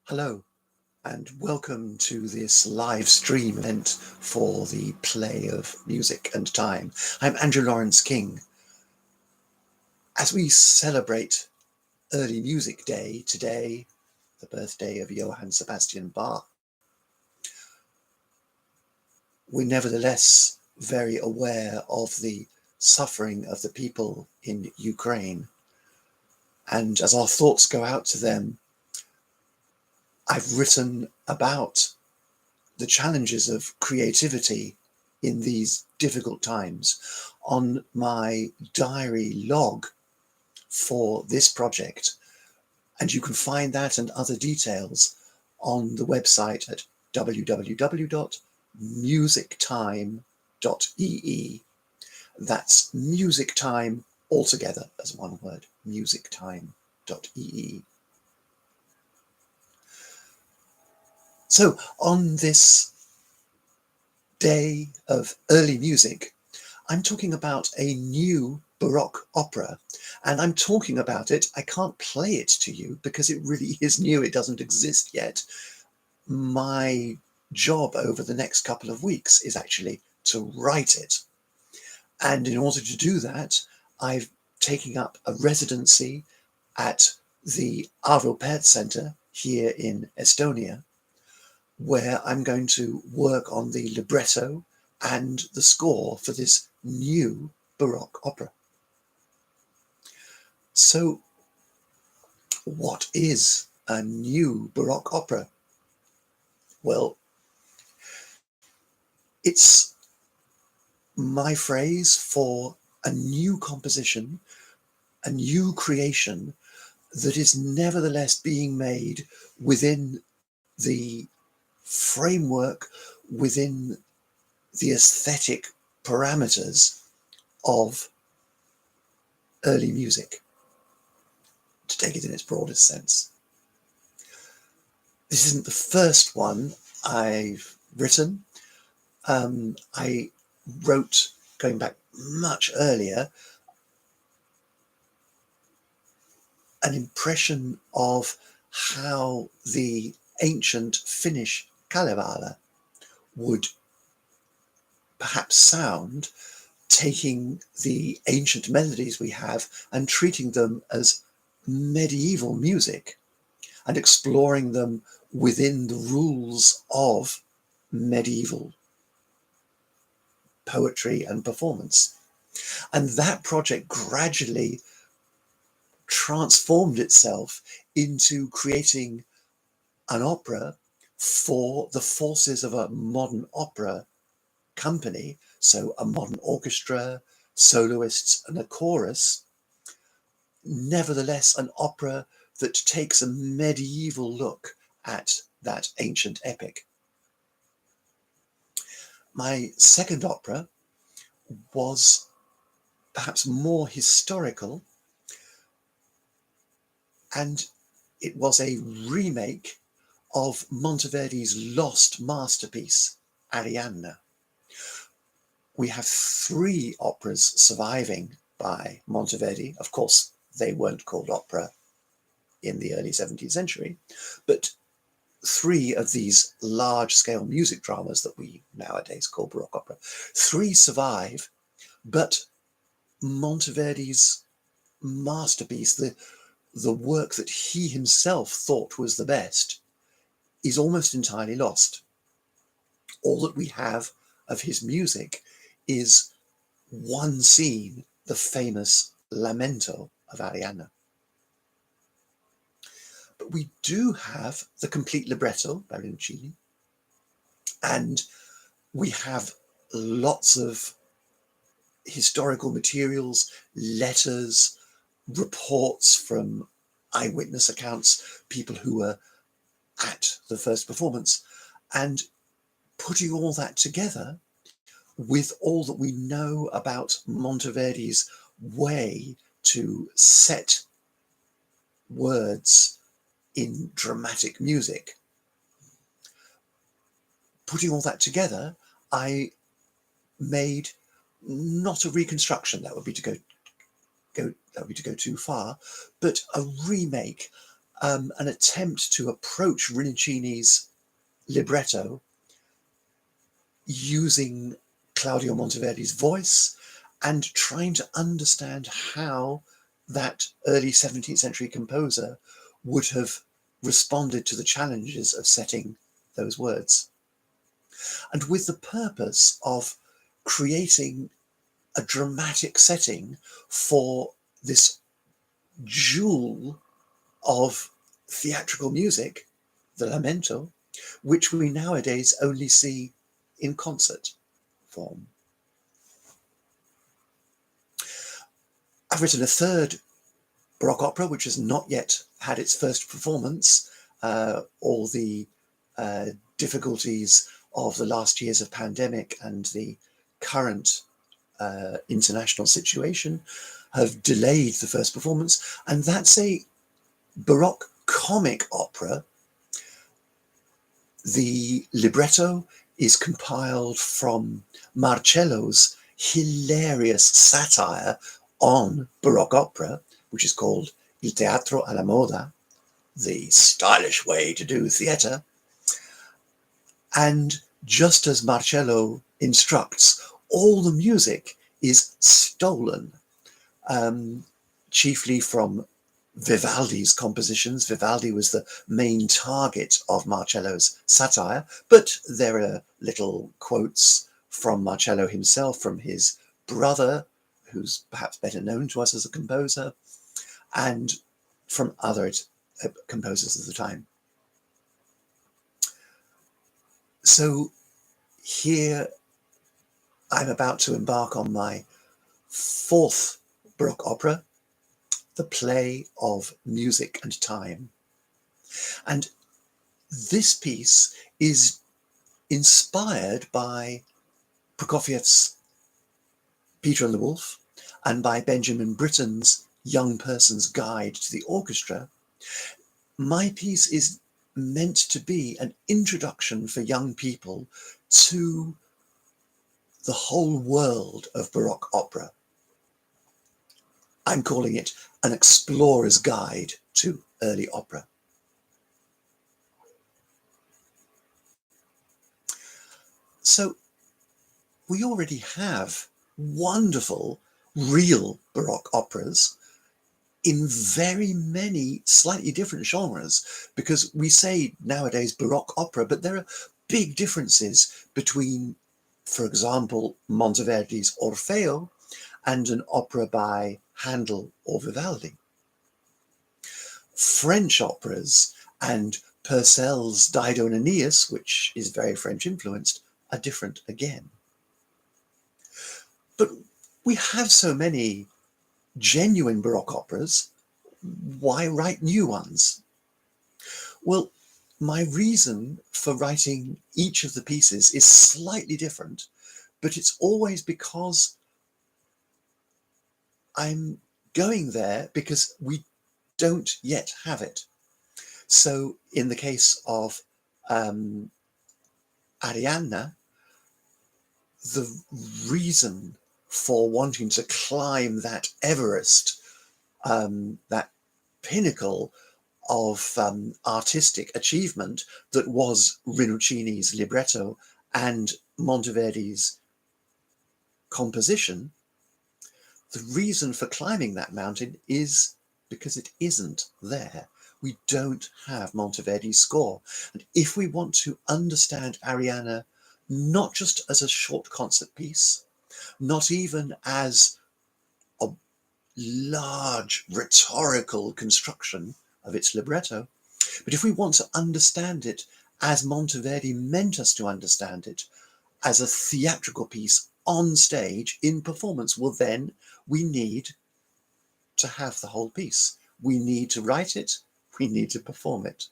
Hello, and welcome to this live stream event for the play of music and time. I'm Andrew Lawrence King. As we celebrate Early Music Day today, the birthday of Johann Sebastian Bach, we're nevertheless very aware of the suffering of the people in Ukraine. And as our thoughts go out to them, I've written about the challenges of creativity in these difficult times on my diary log for this project. And you can find that and other details on the website at www.musictime.ee. That's music time altogether as one word, musictime.ee. So on this day of early music, I'm talking about a new Baroque opera, and I'm talking about it. I can't play it to you because it really is new. It doesn't exist yet. My job over the next couple of weeks is actually to write it. And in order to do that, I've taken up a residency at the Arvo Pärt Centre here in Estonia, where I'm going to work on the libretto and the score for this new Baroque opera. So, what is a new Baroque opera? Well, it's my phrase for a new composition, a new creation that is nevertheless being made within the framework, within the aesthetic parameters of early music, to take it in its broadest sense. This isn't the first one I've written. I wrote, going back much earlier, an impression of how the ancient Finnish Kalevala would perhaps sound, taking the ancient melodies we have and treating them as medieval music and exploring them within the rules of medieval poetry and performance. And that project gradually transformed itself into creating an opera for the forces of a modern opera company, so a modern orchestra, soloists, and a chorus. Nevertheless, an opera that takes a medieval look at that ancient epic. My second opera was perhaps more historical, and it was a remake of Monteverdi's lost masterpiece, Arianna. We have three operas surviving by Monteverdi. Of course, they weren't called opera in the early 17th century, but three of these large-scale music dramas that we nowadays call Baroque opera, three survive, but Monteverdi's masterpiece, the work that he himself thought was the best, is almost entirely lost. All that we have of his music is one scene, the famous Lamento of Arianna. But we do have the complete libretto by Rinuccini, and we have lots of historical materials, letters, reports from eyewitness accounts, people who were at the first performance, and putting all that together with all that we know about Monteverdi's way to set words in dramatic music. Putting all that together, I made not a reconstruction, that would be to go too far, but a remake, an attempt to approach Rinuccini's libretto using Claudio Monteverdi's voice and trying to understand how that early 17th century composer would have responded to the challenges of setting those words. And with the purpose of creating a dramatic setting for this jewel of theatrical music, the lamento, which we nowadays only see in concert form. I've written a third Baroque opera, which has not yet had its first performance. All the difficulties of the last years of pandemic and the current international situation have delayed the first performance, and that's a Baroque comic opera. The libretto is compiled from Marcello's hilarious satire on Baroque opera, which is called Il Teatro alla Moda, the stylish way to do theatre. And just as Marcello instructs, all the music is stolen, chiefly from Vivaldi's compositions. Vivaldi was the main target of Marcello's satire, but there are little quotes from Marcello himself, from his brother, who's perhaps better known to us as a composer, and from other composers of the time. So here I'm about to embark on my fourth Baroque opera, The Play of Music and Time. And this piece is inspired by Prokofiev's Peter and the Wolf and by Benjamin Britten's Young Person's Guide to the Orchestra. My piece is meant to be an introduction for young people to the whole world of Baroque opera. I'm calling it an explorer's guide to early opera. So we already have wonderful, real Baroque operas in very many slightly different genres, because we say nowadays Baroque opera, but there are big differences between, for example, Monteverdi's Orfeo and an opera by Handel or Vivaldi. French operas and Purcell's Dido and Aeneas, which is very French influenced, are different again. But we have so many genuine Baroque operas, why write new ones? Well, my reason for writing each of the pieces is slightly different, but it's always because I'm going there because we don't yet have it. So in the case of Arianna, the reason for wanting to climb that Everest, that pinnacle of artistic achievement that was Rinuccini's libretto and Monteverdi's composition, the reason for climbing that mountain is because it isn't there. We don't have Monteverdi's score. And if we want to understand Arianna, not just as a short concert piece, not even as a large rhetorical construction of its libretto, but if we want to understand it as Monteverdi meant us to understand it, as a theatrical piece on stage in performance, well, then we need to have the whole piece. We need to write it, we need to perform it.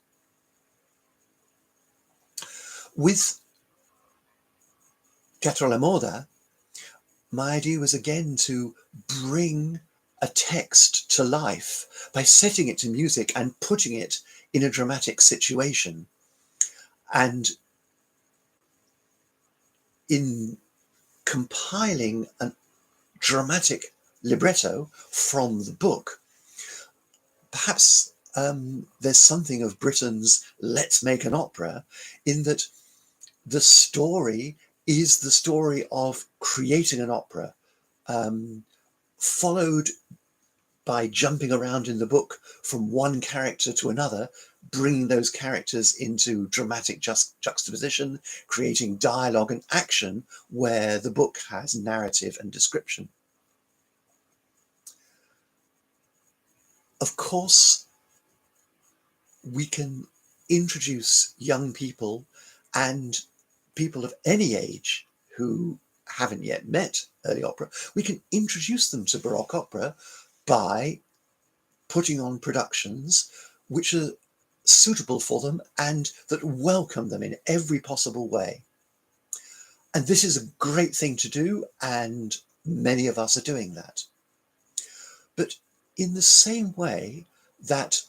With Teatro alla Moda, my idea was again to bring a text to life by setting it to music and putting it in a dramatic situation. And in compiling a dramatic libretto from the book, perhaps there's something of Britten's let's make an opera, in that the story is the story of creating an opera, followed by jumping around in the book from one character to another, bringing those characters into dramatic juxtaposition, creating dialogue and action where the book has narrative and description. Of course, we can introduce young people and people of any age who haven't yet met early opera. We can introduce them to Baroque opera by putting on productions which are suitable for them and that welcome them in every possible way. And this is a great thing to do, and many of us are doing that. But in the same way that,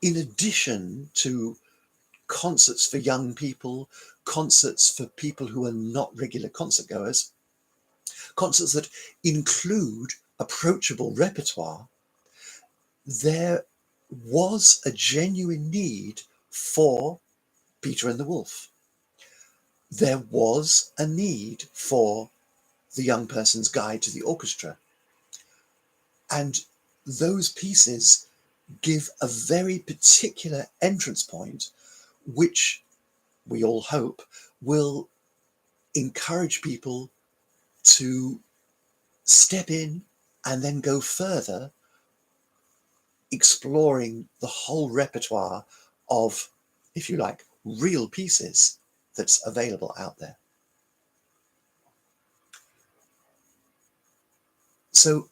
in addition to concerts for young people, concerts for people who are not regular concert goers, concerts that include approachable repertoire, there was a genuine need for Peter and the Wolf. There was a need for the young person's guide to the orchestra. And those pieces give a very particular entrance point, which we all hope will encourage people to step in and then go further, exploring the whole repertoire of, if you like, real pieces that's available out there. So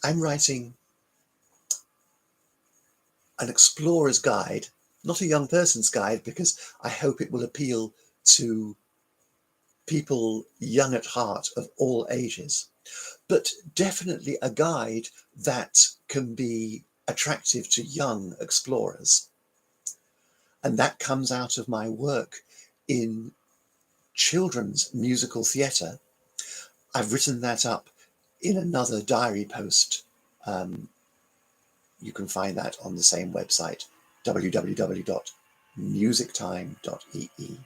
I'm writing an explorer's guide, not a young person's guide, because I hope it will appeal to people young at heart of all ages, but definitely a guide that can be attractive to young explorers. And that comes out of my work in children's musical theatre. I've written that up in another diary post. You can find that on the same website, www.musictime.ee.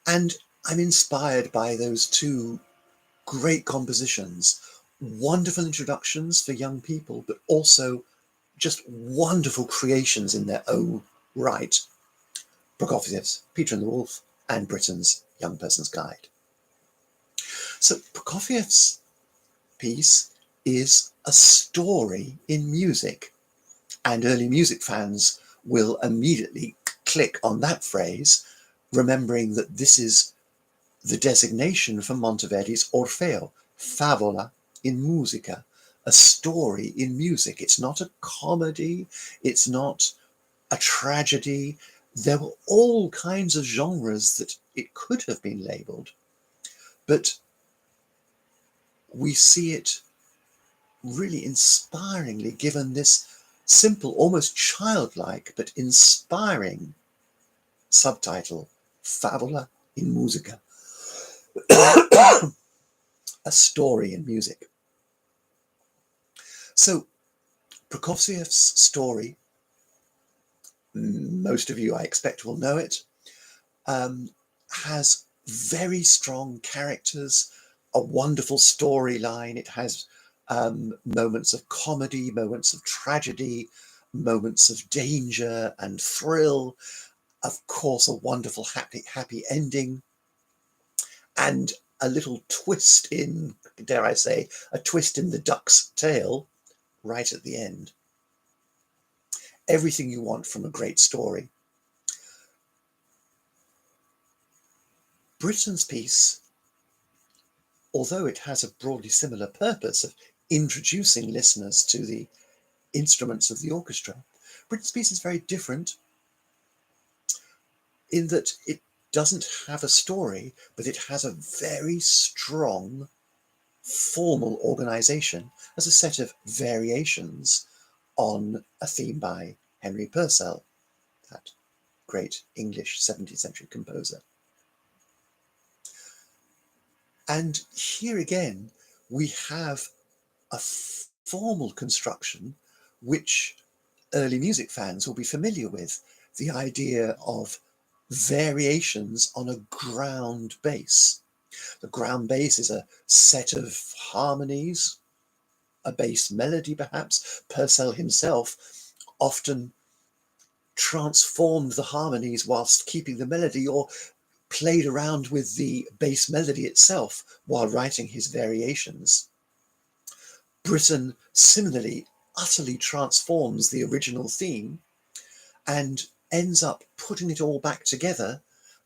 And I'm inspired by those two great compositions, wonderful introductions for young people, but also just wonderful creations in their own right. Prokofiev's Peter and the Wolf and Britten's Young Person's Guide. So Prokofiev's piece is a story in music, and early music fans will immediately click on that phrase, remembering that this is the designation for Monteverdi's Orfeo, favola in musica, a story in music. It's not a comedy, it's not a tragedy. There were all kinds of genres that it could have been labelled, but we see it really inspiringly given this simple, almost childlike, but inspiring subtitle, Favola in Musica, a story in music. So Prokofiev's story, most of you I expect will know it, has very strong characters, a wonderful storyline. It has moments of comedy, moments of tragedy, moments of danger and thrill, of course a wonderful happy ending, and a little twist in, dare I say, a twist in the duck's tail right at the end. Everything you want from a great story. Britten's piece, although it has a broadly similar purpose of introducing listeners to the instruments of the orchestra, Britten's piece is very different in that it doesn't have a story, but it has a very strong formal organization as a set of variations on a theme by Henry Purcell, that great English 17th century composer. And here again, we have a formal construction which early music fans will be familiar with, the idea of variations on a ground bass. The ground bass is a set of harmonies, a bass melody perhaps. Purcell himself often transformed the harmonies whilst keeping the melody, or played around with the bass melody itself while writing his variations. Britten similarly utterly transforms the original theme and ends up putting it all back together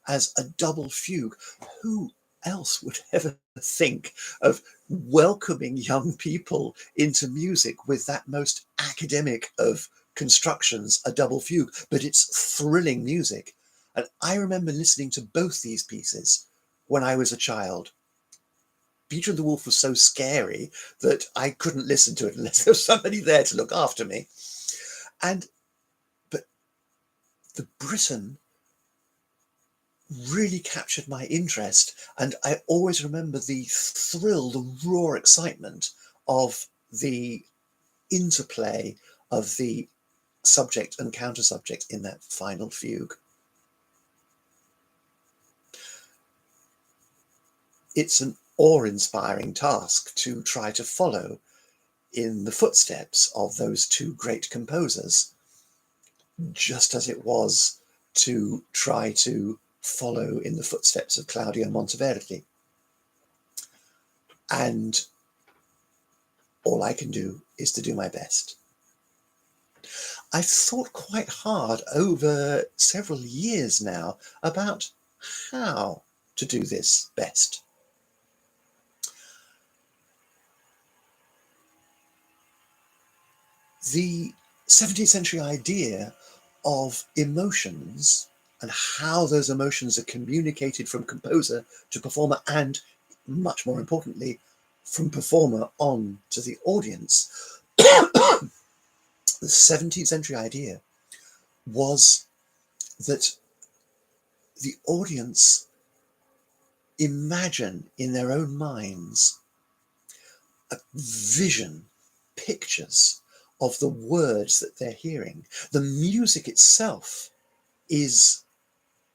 as a double fugue. Who else would ever think of welcoming young people into music with that most academic of constructions, a double fugue? But it's thrilling music. And I remember listening to both these pieces when I was a child. Peter and the Wolf was so scary that I couldn't listen to it unless there was somebody there to look after me. But the Britten really captured my interest, and I always remember the thrill, the raw excitement of the interplay of the subject and counter subject in that final fugue. It's an awe-inspiring task to try to follow in the footsteps of those two great composers, just as it was to try to follow in the footsteps of Claudio Monteverdi. And all I can do is to do my best. I've thought quite hard over several years now about how to do this best. The 17th century idea of emotions and how those emotions are communicated from composer to performer, and much more importantly, from performer on to the audience. The 17th century idea was that the audience imagine in their own minds a vision, pictures of the words that they're hearing. The music itself is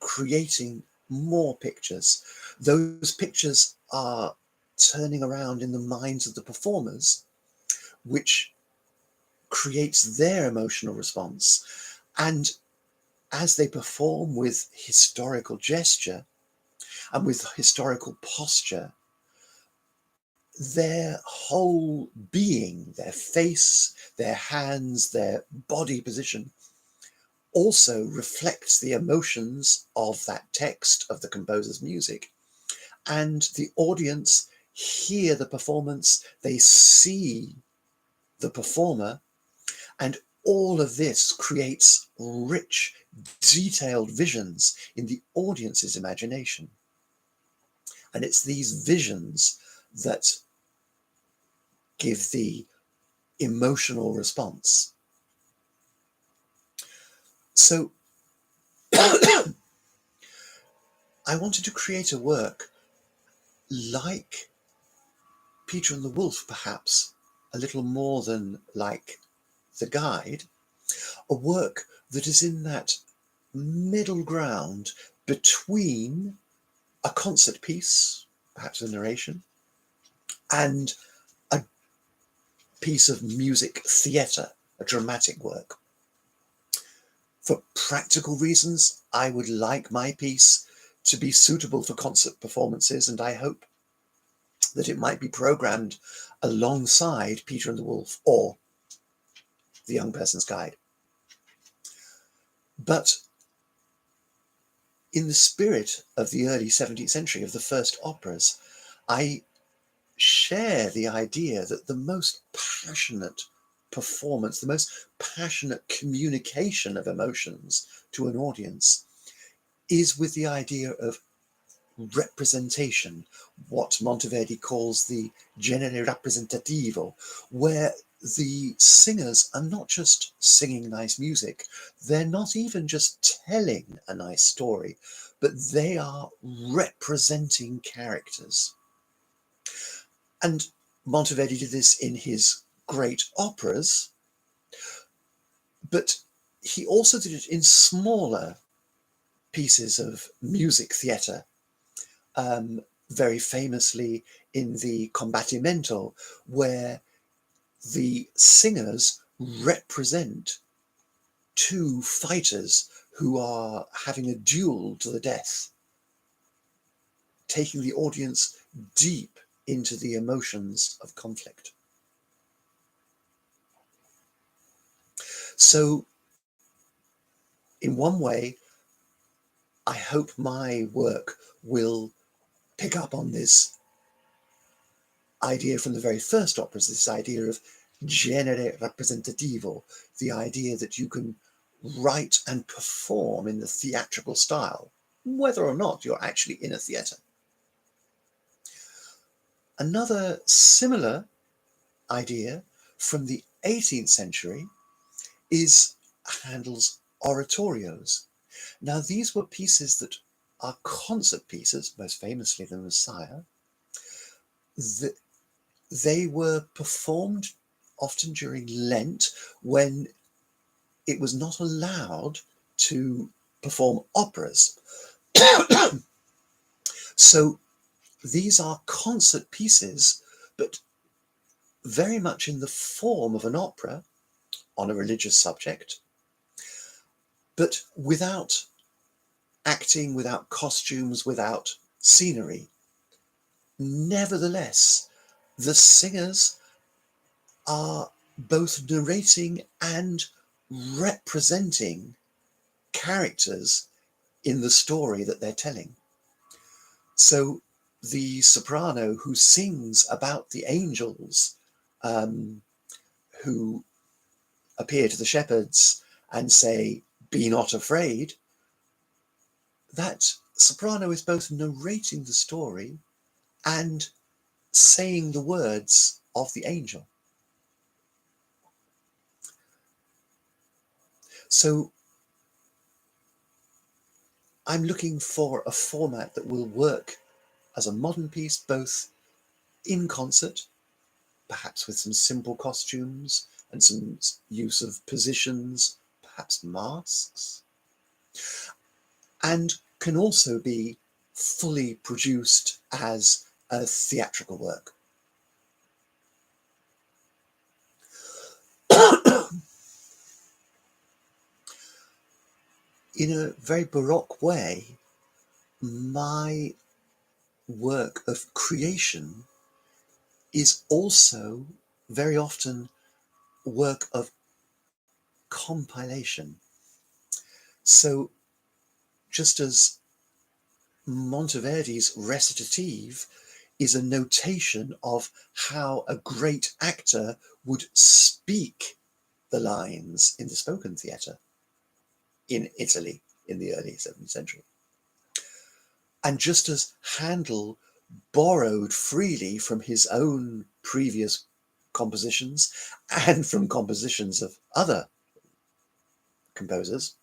creating more pictures. Those pictures are turning around in the minds of the performers, which creates their emotional response. And as they perform with historical gesture and with historical posture, their whole being, their face, their hands, their body position, also reflects the emotions of that text, of the composer's music. And the audience hear the performance, they see the performer, and all of this creates rich, detailed visions in the audience's imagination. And it's these visions that give the emotional response. So I wanted to create a work like Peter and the Wolf, perhaps a little more than like The Guide, a work that is in that middle ground between a concert piece, perhaps a narration, and a piece of music theatre, a dramatic work. For practical reasons, I would like my piece to be suitable for concert performances, and I hope that it might be programmed alongside Peter and the Wolf or The Young Person's Guide. But in the spirit of the early 17th century, of the first operas, I share the idea that the most passionate performance, the most passionate communication of emotions to an audience is with the idea of representation, what Monteverdi calls the genere rappresentativo, where the singers are not just singing nice music, they're not even just telling a nice story, but they are representing characters. And Monteverdi did this in his great operas, but he also did it in smaller pieces of music theatre, very famously in the Combattimento, where the singers represent two fighters who are having a duel to the death, taking the audience deep into the emotions of conflict. So, in one way, I hope my work will pick up on this idea from the very first operas, this idea of genere rappresentativo, the idea that you can write and perform in the theatrical style, whether or not you're actually in a theatre. Another similar idea from the 18th century is Handel's Oratorios. Now, these were pieces that are concert pieces, most famously the Messiah. They were performed often during Lent, when it was not allowed to perform operas. So these are concert pieces, but very much in the form of an opera on a religious subject, but without acting, without costumes, without scenery. Nevertheless, the singers are both narrating and representing characters in the story that they're telling. So the soprano who sings about the angels who appear to the shepherds and say, "Be not afraid," that soprano is both narrating the story and saying the words of the angel. So I'm looking for a format that will work as a modern piece, both in concert, perhaps with some simple costumes and some use of positions, perhaps masks, and can also be fully produced as a theatrical work. In a very Baroque way, my work of creation is also very often work of compilation. So just as Monteverdi's recitative is a notation of how a great actor would speak the lines in the spoken theatre in Italy in the early 17th century. And just as Handel borrowed freely from his own previous compositions and from compositions of other composers,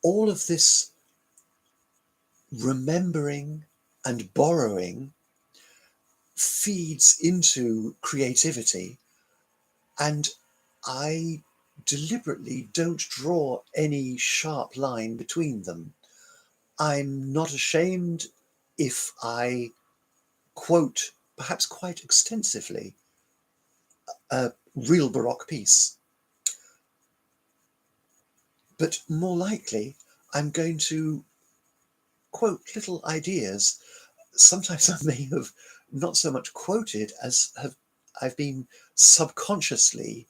all of this remembering and borrowing feeds into creativity, and I deliberately don't draw any sharp line between them. I'm not ashamed if I quote, perhaps quite extensively, a real Baroque piece, but more likely I'm going to quote little ideas. Sometimes I may have not so much quoted as I've been subconsciously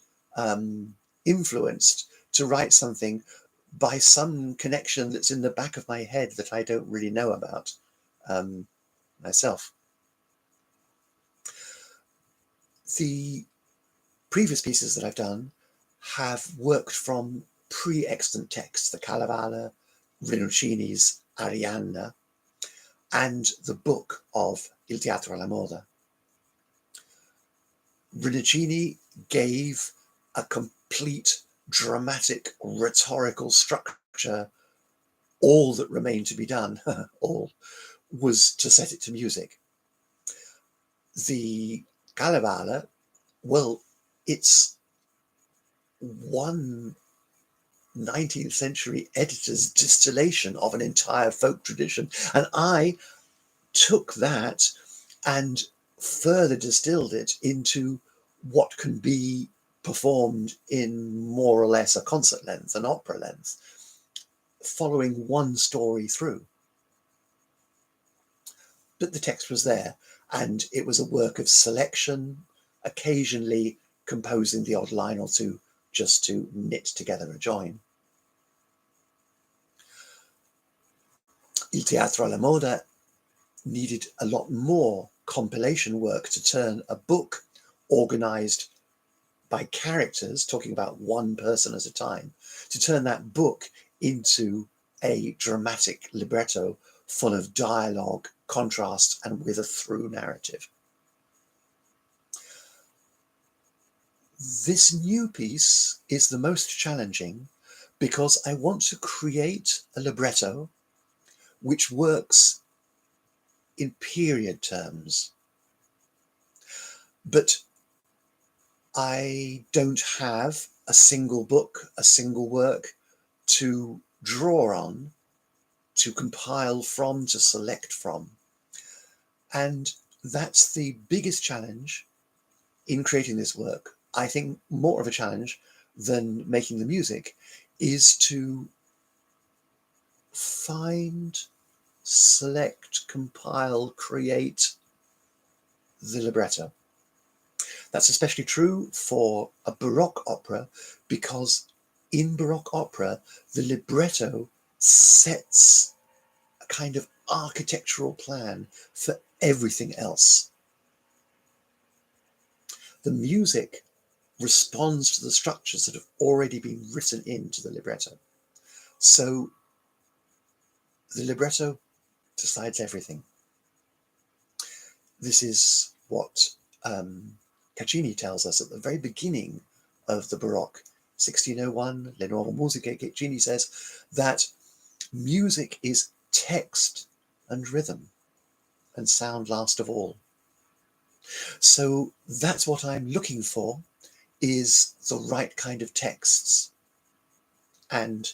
influenced to write something by some connection that's in the back of my head that I don't really know about myself. The previous pieces that I've done have worked from pre-extant texts, the Kalevala, Rinuccini's Arianna, and the book of Il Teatro alla Moda. Rinuccini gave a complete dramatic rhetorical structure. All that remained to be done, all, was to set it to music. The Kalevala, well, it's one 19th century editor's distillation of an entire folk tradition. And I took that and further distilled it into what can be performed in more or less a concert length, an opera length, following one story through. But the text was there, and it was a work of selection, occasionally composing the odd line or two just to knit together a join. Il Teatro alla Moda needed a lot more compilation work to turn a book organized by characters, talking about one person at a time, to turn that book into a dramatic libretto full of dialogue, contrast, and with a through narrative. This new piece is the most challenging because I want to create a libretto which works in period terms. But I don't have a single book, a single work to draw on, to compile from, to select from. And that's the biggest challenge in creating this work. I think more of a challenge than making the music is to find, select, compile, create the libretto. That's especially true for a Baroque opera, because in Baroque opera, the libretto sets a kind of architectural plan for everything else. The music responds to the structures that have already been written into the libretto. So the libretto decides everything. This is what Caccini tells us at the very beginning of the Baroque. 1601, Le Nuove Musiche, Caccini says that music is text and rhythm, and sound last of all. So that's what I'm looking for, is the right kind of texts and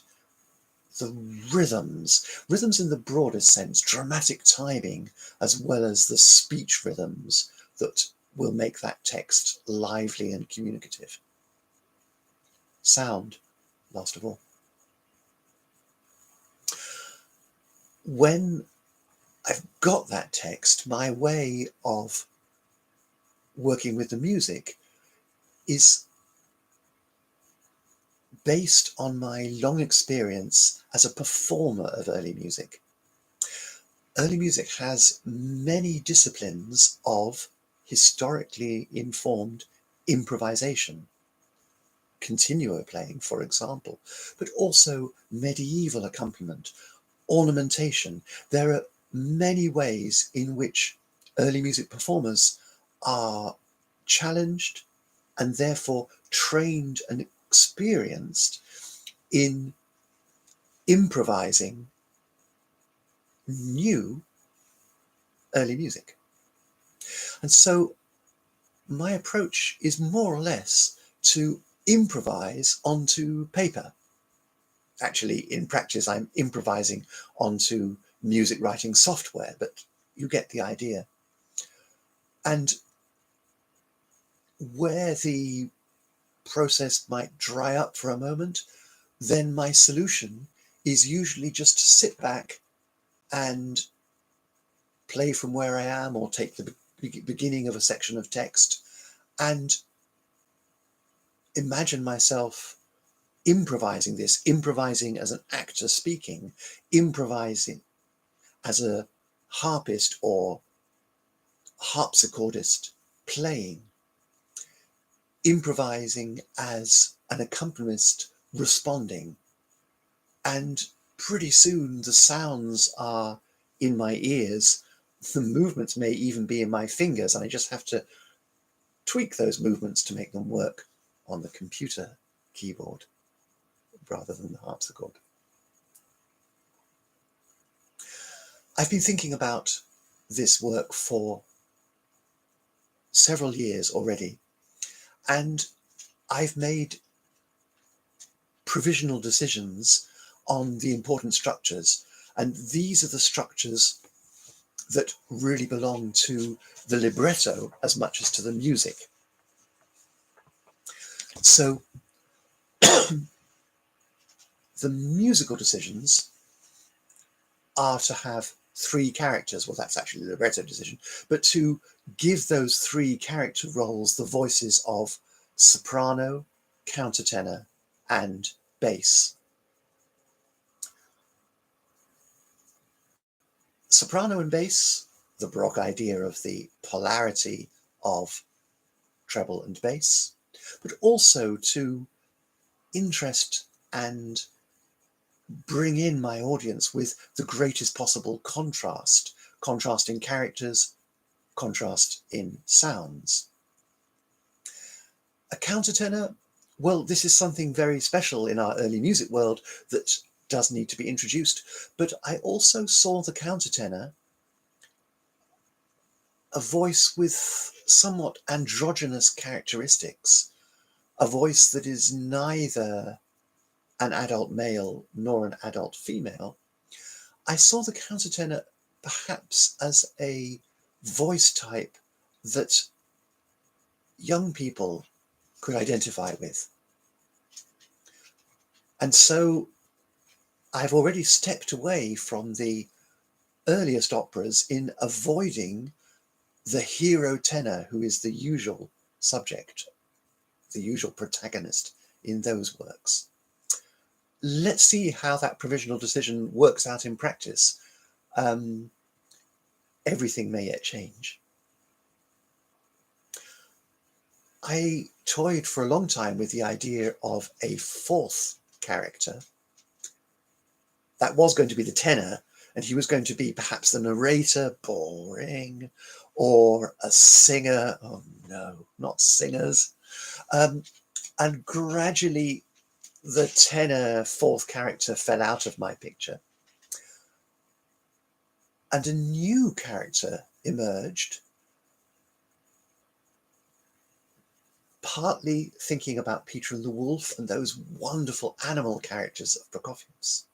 the rhythms in the broadest sense, dramatic timing, as well as the speech rhythms that will make that text lively and communicative. Sound, last of all. When I've got that text, my way of working with the music is based on my long experience as a performer of early music. Early music has many disciplines of historically informed improvisation, continuo playing, for example, but also medieval accompaniment, ornamentation. There are many ways in which early music performers are challenged and therefore trained and experienced in improvising new early music. And so my approach is more or less to improvise onto paper. Actually, in practice, I'm improvising onto music writing software, but you get the idea. And where the process might dry up for a moment, then my solution is usually just to sit back and play from where I am, or take the beginning of a section of text and imagine myself improvising this, improvising as an actor speaking, improvising as a harpist or harpsichordist playing, improvising as an accompanist responding. And pretty soon the sounds are in my ears, the movements may even be in my fingers, and I just have to tweak those movements to make them work on the computer keyboard rather than the harpsichord. I've been thinking about this work for several years already, and I've made provisional decisions on the important structures, and these are the structures that really belong to the libretto as much as to the music. So the musical decisions are to have three characters. Well, that's actually the libretto decision, but to give those three character roles the voices of soprano, countertenor, and bass. Soprano and bass, the Baroque idea of the polarity of treble and bass, but also to interest and bring in my audience with the greatest possible contrast in characters, contrast in sounds. A countertenor, well, this is something very special in our early music world that does need to be introduced, but I also saw the countertenor a voice with somewhat androgynous characteristics, a voice that is neither an adult male nor an adult female. I saw the countertenor perhaps as a voice type that young people could identify with. And so I've already stepped away from the earliest operas in avoiding the hero tenor, who is the usual subject, the usual protagonist in those works. Let's see how that provisional decision works out in practice. Everything may yet change. I toyed for a long time with the idea of a fourth character. That was going to be the tenor, and he was going to be perhaps the narrator, boring, or a singer. Oh no, not singers. And gradually the tenor fourth character fell out of my picture, and a new character emerged, partly thinking about Peter and the Wolf and those wonderful animal characters of Prokofiev's,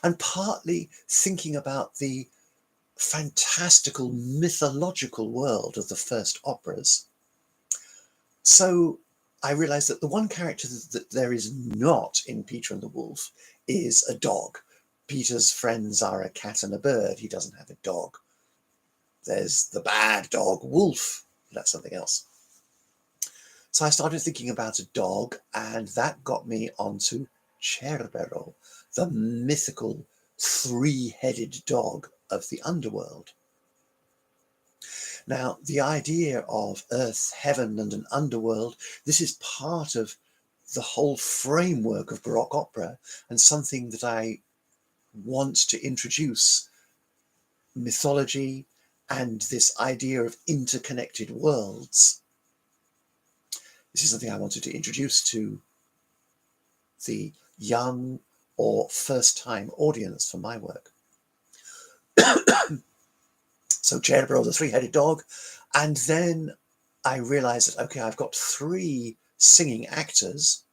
and partly thinking about the fantastical mythological world of the first operas. So I realized that the one character that there is not in Peter and the Wolf is a dog. Peter's friends are a cat and a bird. He doesn't have a dog. There's the bad dog, Wolf. That's something else. So I started thinking about a dog, and that got me onto Cerbero, the mythical three-headed dog of the underworld. Now, the idea of earth, heaven, and an underworld, this is part of the whole framework of Baroque opera, and something that I want to introduce: mythology and this idea of interconnected worlds. This is something I wanted to introduce to the young or first-time audience for my work. So Cerbero, the three-headed dog, and then I realized that, okay, I've got three singing actors,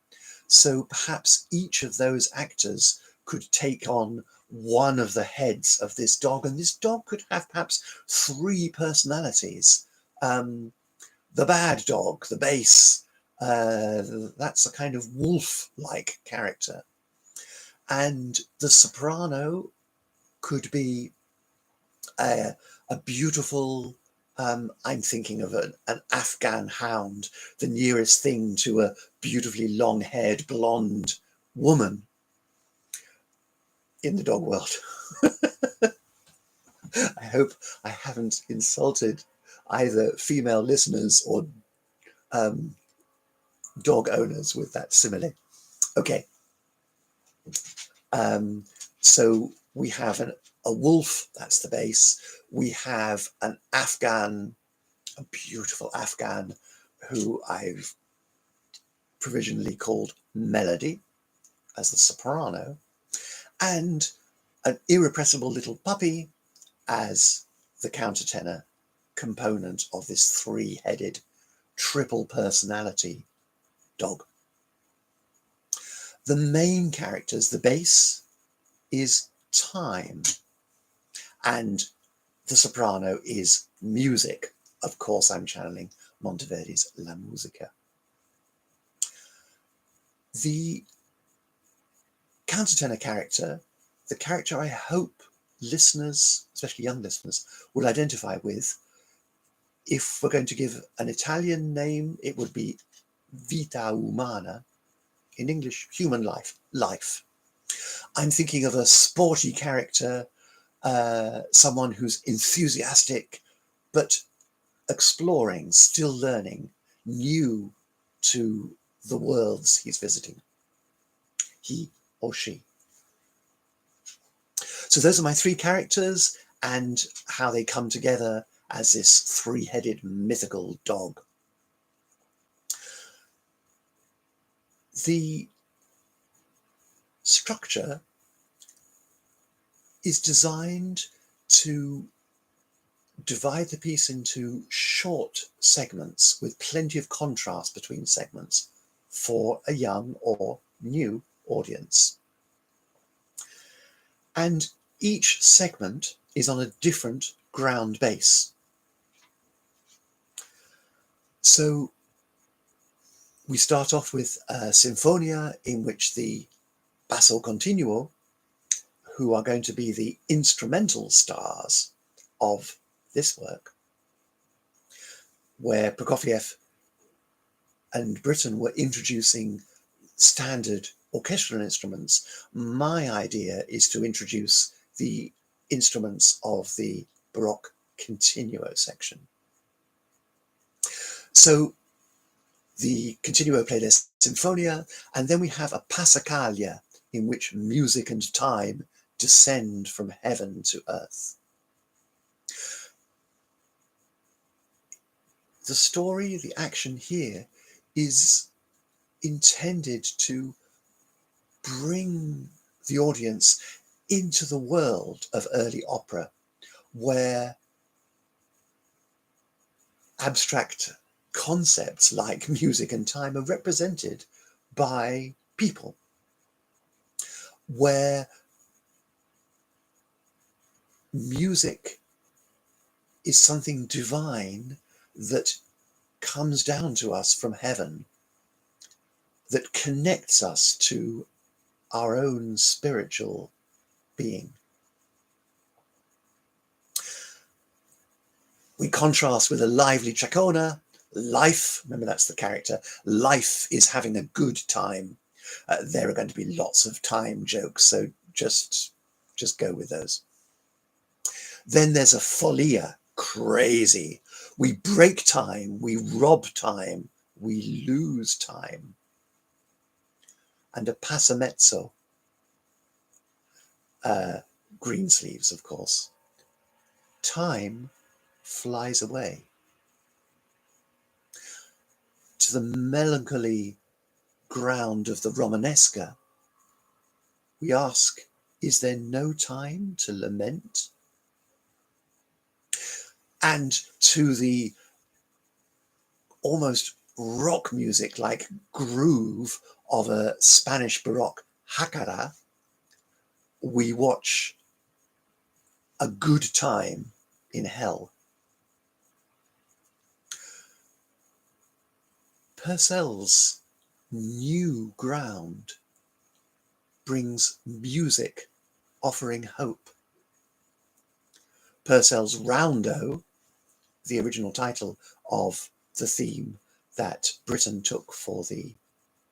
so perhaps each of those actors could take on one of the heads of this dog, and this dog could have perhaps three personalities. The bad dog, the bass, that's a kind of wolf-like character. And the soprano could be a beautiful, I'm thinking of an Afghan hound, the nearest thing to a beautifully long-haired blonde woman in the dog world. I hope I haven't insulted either female listeners or dog owners with that simile. Okay. So we have a wolf, that's the bass. We have an Afghan, a beautiful Afghan, who I've provisionally called Melody as the soprano, and an irrepressible little puppy as the countertenor component of this three-headed triple personality dog. The main characters, the bass, is time, and the soprano is music. Of course, I'm channeling Monteverdi's La Musica. The countertenor character, the character I hope listeners, especially young listeners, will identify with. If we're going to give an Italian name, it would be Vita Umana. In English, human life, life. I'm thinking of a sporty character, someone who's enthusiastic, but exploring, still learning, new to the worlds he's visiting, he or she. So those are my three characters and how they come together as this three-headed mythical dog. The structure is designed to divide the piece into short segments with plenty of contrast between segments for a young or new audience. And each segment is on a different ground bass. So we start off with a sinfonia in which the basso continuo, who are going to be the instrumental stars of this work, where Prokofiev and Britten were introducing standard orchestral instruments. My idea is to introduce the instruments of the Baroque continuo section. So the continuo play their sinfonia, and then we have a passacaglia in which music and time descend from heaven to earth. The story, the action here is intended to bring the audience into the world of early opera, where abstract concepts like music and time are represented by people, where music is something divine that comes down to us from heaven, that connects us to our own spiritual being. We contrast with a lively Chacona. Life, remember that's the character, life is having a good time. There are going to be lots of time jokes, so just go with those. Then there's a folia, crazy. We break time, we rob time, we lose time. And a passamezzo, green sleeves, of course. Time flies away. To the melancholy ground of the Romanesca, we ask, is there no time to lament? And to the almost rock music like groove of a Spanish Baroque jacara, we watch a good time in hell. Purcell's new ground brings music offering hope. Purcell's Roundo, the original title of the theme that Britten took for the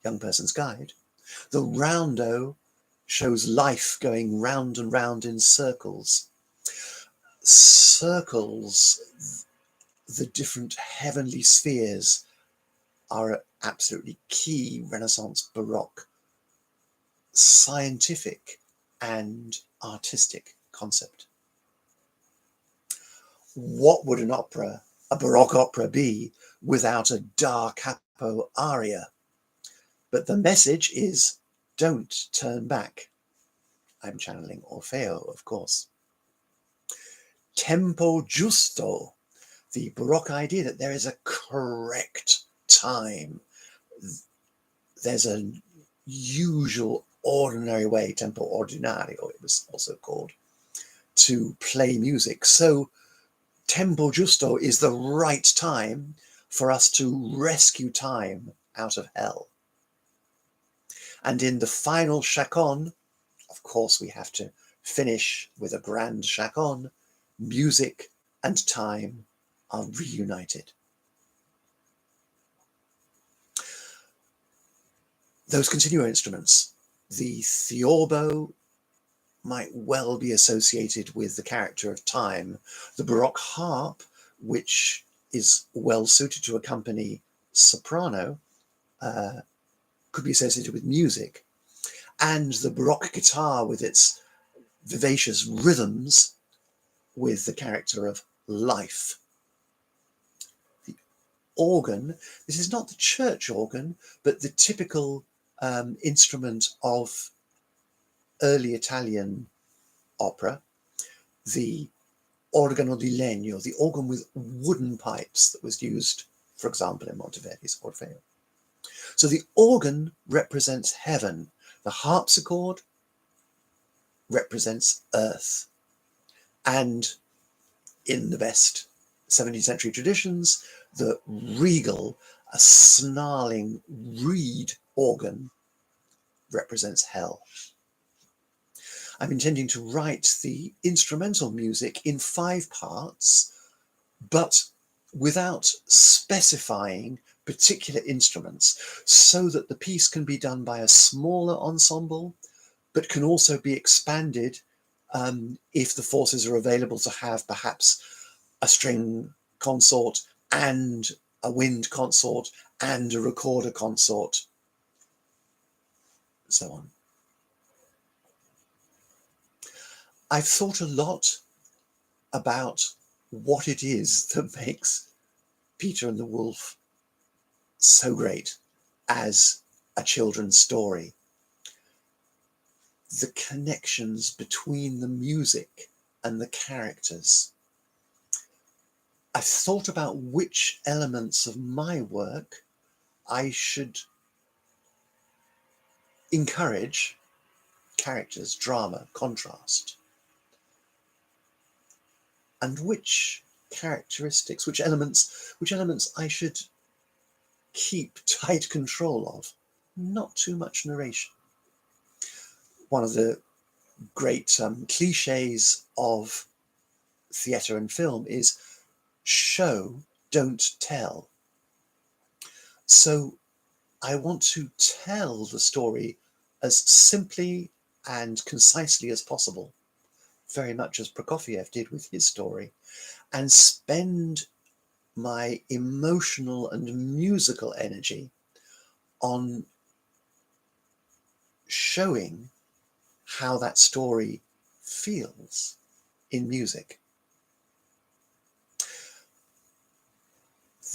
Young Person's Guide, the Roundo shows life going round and round in circles. Circles, the different heavenly spheres, are an absolutely key Renaissance Baroque scientific and artistic concept. What would an opera, a Baroque opera, be without a da capo aria? But the message is, don't turn back. I'm channeling Orfeo, of course. Tempo giusto, the Baroque idea that there is a correct time. There's a usual ordinary way, tempo ordinario it was also called, to play music. So tempo giusto is the right time for us to rescue time out of hell. And in the final chaconne, of course, we have to finish with a grand chaconne. Music and time are reunited. Those continuo instruments, the theorbo might well be associated with the character of time. The Baroque harp, which is well suited to accompany soprano, could be associated with music. And the Baroque guitar with its vivacious rhythms with the character of life. The organ, this is not the church organ, but the typical instrument of early Italian opera, the organo di legno, the organ with wooden pipes that was used, for example, in Monteverdi's Orfeo. So the organ represents heaven, the harpsichord represents earth. And in the best 17th century traditions, the regal, a snarling reed organ represents hell. I'm intending to write the instrumental music in 5 parts, but without specifying particular instruments, so that the piece can be done by a smaller ensemble, but can also be expanded if the forces are available to have perhaps a string consort and a wind consort and a recorder consort, so on. I've thought a lot about what it is that makes Peter and the Wolf so great as a children's story. The connections between the music and the characters. I've thought about which elements of my work I should encourage: characters, drama, contrast, and which characteristics, which elements I should keep tight control of, not too much narration. One of the great cliches of theatre and film is show, don't tell. So I want to tell the story as simply and concisely as possible, very much as Prokofiev did with his story, and spend my emotional and musical energy on showing how that story feels in music.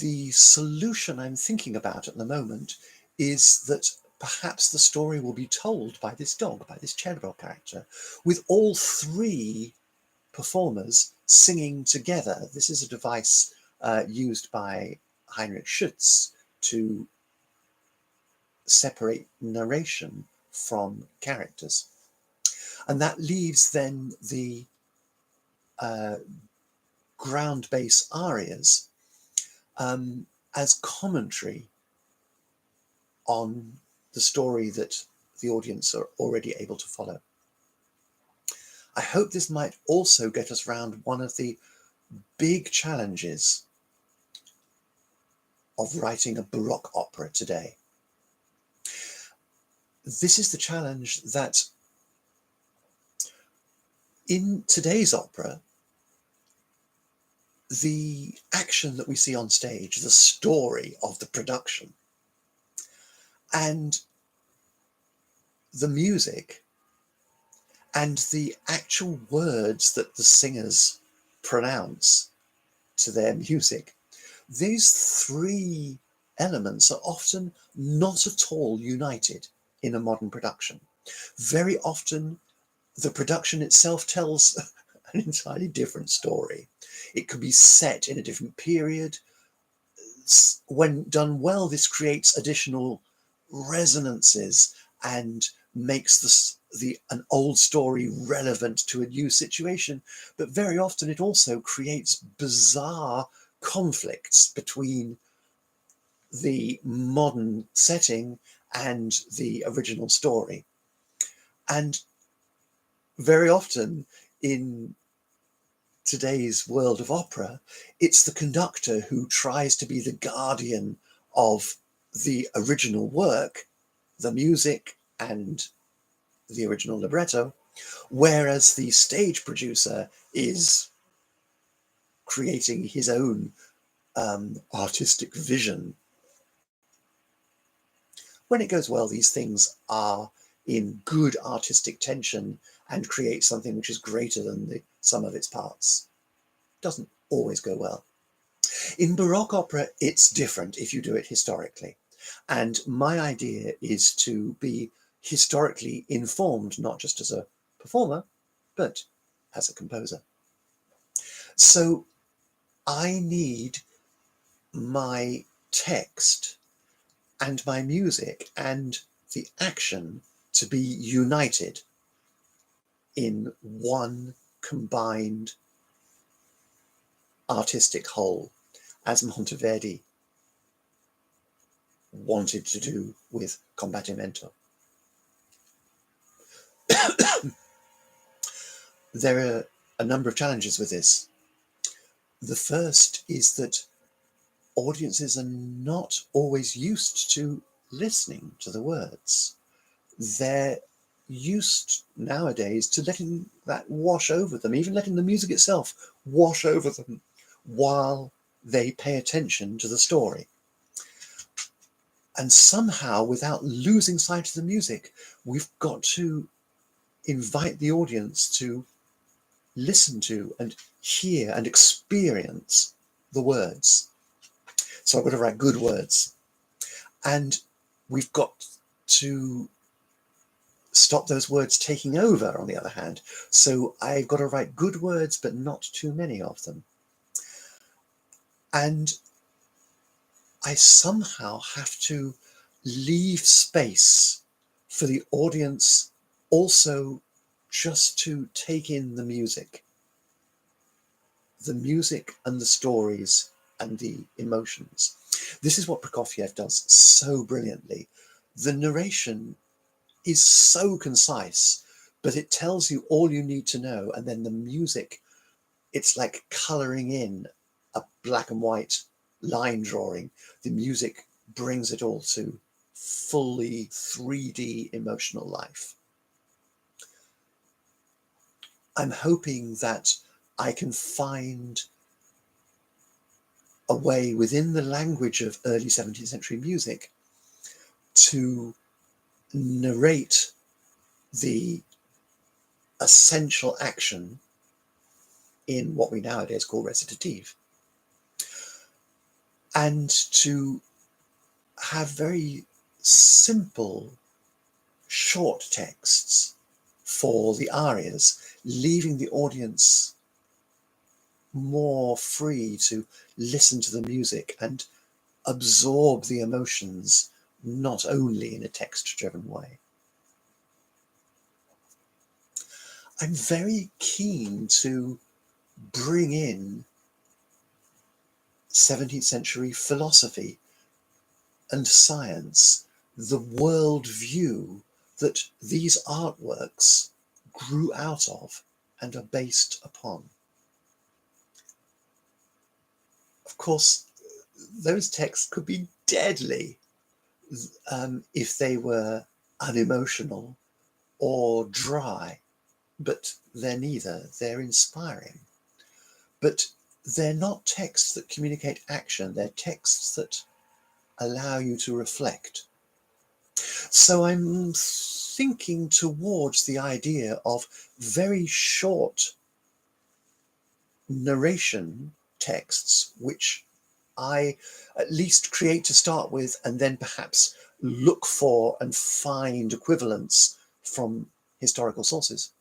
The solution I'm thinking about at the moment is that perhaps the story will be told by this dog, by this Cervo character, with all 3 performers singing together. This is a device used by Heinrich Schütz to separate narration from characters. And that leaves then the ground bass arias as commentary on the story that the audience are already able to follow. I hope this might also get us round one of the big challenges of writing a Baroque opera today. This is the challenge that in today's opera, the action that we see on stage, the story of the production, and the music, and the actual words that the singers pronounce to their music, these 3 elements are often not at all united in a modern production. Very often, the production itself tells an entirely different story. It could be set in a different period. When done well, this creates additional resonances and makes an old story relevant to a new situation. But very often it also creates bizarre conflicts between the modern setting and the original story. And very often in today's world of opera, it's the conductor who tries to be the guardian of the original work, the music and the original libretto, whereas the stage producer is creating his own artistic vision. When it goes well, these things are in good artistic tension and create something which is greater than the sum of its parts. Doesn't always go well. In Baroque opera, it's different if you do it historically. And my idea is to be historically informed, not just as a performer, but as a composer. So I need my text and my music and the action to be united in one combined artistic whole, as Monteverdi wanted to do with Combattimento. There are a number of challenges with this. The first is that audiences are not always used to listening to the words. They're used nowadays to letting that wash over them, even letting the music itself wash over them while they pay attention to the story. And somehow, without losing sight of the music, we've got to invite the audience to listen to and hear and experience the words. So I've got to write good words. And we've got to stop those words taking over, on the other hand. So I've got to write good words, but not too many of them. And I somehow have to leave space for the audience also just to take in the music and the stories and the emotions. This is what Prokofiev does so brilliantly. The narration is so concise, but it tells you all you need to know. And then the music, it's like colouring in a black and white line drawing. The music brings it all to fully 3D emotional life. I'm hoping that I can find a way within the language of early 17th century music to narrate the essential action in what we nowadays call recitative, and to have very simple short texts for the arias, leaving the audience more free to listen to the music and absorb the emotions, not only in a text-driven way. I'm very keen to bring in 17th century philosophy and science, the world view that these artworks grew out of and are based upon. Of course, those texts could be deadly if they were unemotional or dry, but they're neither. They're inspiring. But they're not texts that communicate action. They're texts that allow you to reflect. So I'm thinking towards the idea of very short narration texts, which I at least create to start with, and then perhaps look for and find equivalents from historical sources.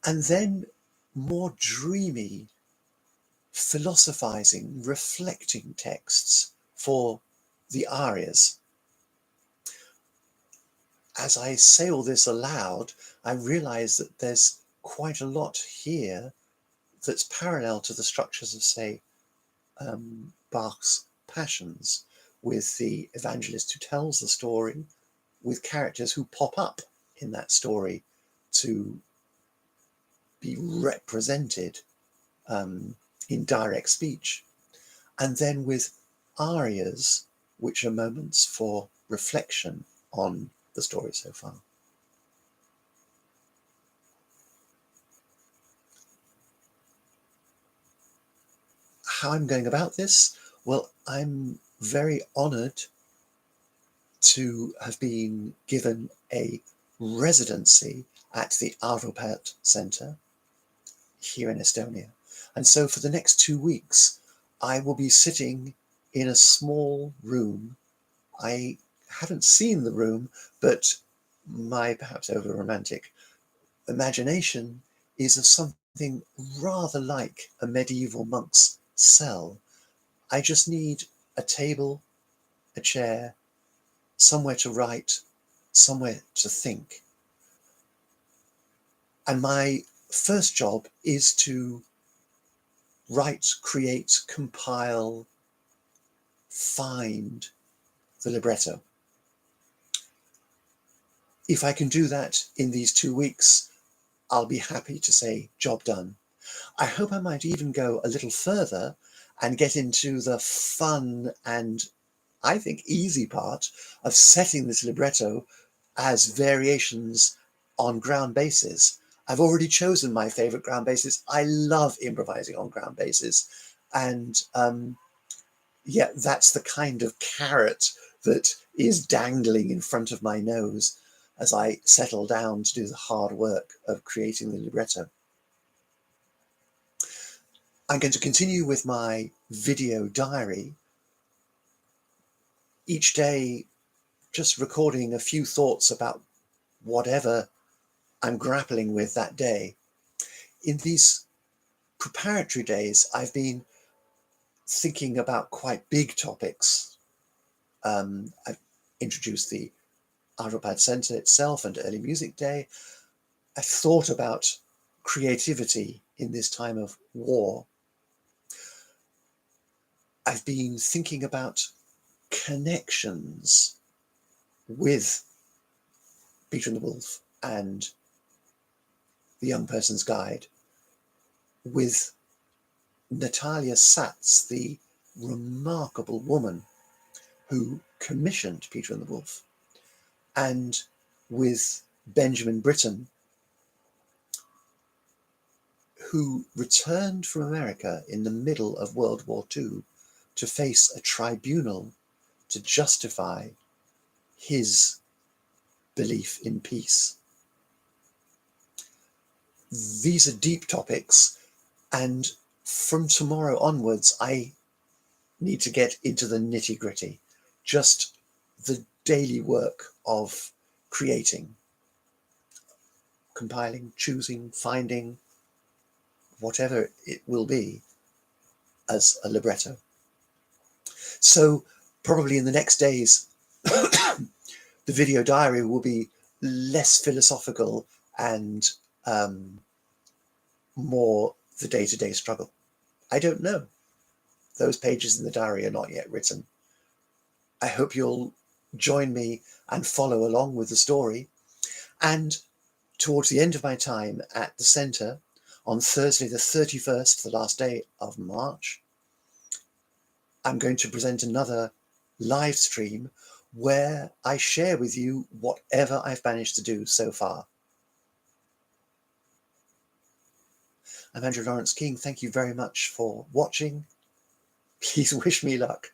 And then more dreamy, philosophizing, reflecting texts for the arias. As I say all this aloud, I realize that there's quite a lot here that's parallel to the structures of, say, Bach's Passions, with the evangelist who tells the story, with characters who pop up in that story to be represented in direct speech, and then with arias, which are moments for reflection on the story so far. How I'm going about this? Well, I'm very honoured to have been given a residency at the Arvo Pärt Centre here in Estonia. And so for the next 2 weeks, I will be sitting in a small room. I haven't seen the room, but my perhaps over-romantic imagination is of something rather like a medieval monk's cell. I just need a table, a chair, somewhere to write, somewhere to think. And my first job is to write, create, compile, find the libretto. If I can do that in these 2 weeks, I'll be happy to say job done. I hope I might even go a little further and get into the fun and, I think, easy part of setting this libretto as variations on ground basses. I've already chosen my favorite ground basses. I love improvising on ground basses. And yeah, that's the kind of carrot that is dangling in front of my nose as I settle down to do the hard work of creating the libretto. I'm going to continue with my video diary, each day just recording a few thoughts about whatever I'm grappling with that day. In these preparatory days, I've been thinking about quite big topics. I've introduced the Arvo Pärt Centre itself and Early Music Day. I thought about creativity in this time of war. I've been thinking about connections with Peter and the Wolf and The Young Person's Guide, with Natalia Satz, the remarkable woman who commissioned Peter and the Wolf, and with Benjamin Britten, who returned from America in the middle of World War II to face a tribunal to justify his belief in peace. These are deep topics, and from tomorrow onwards, I need to get into the nitty-gritty, just the daily work of creating, compiling, choosing, finding, whatever it will be as a libretto. So probably in the next days, the video diary will be less philosophical and more the day-to-day struggle. I don't know. Those pages in the diary are not yet written. I hope you'll join me and follow along with the story. And towards the end of my time at the centre, on Thursday the 31st, the last day of March, I'm going to present another live stream where I share with you whatever I've managed to do so far. I'm Andrew Lawrence King. Thank you very much for watching. Please wish me luck.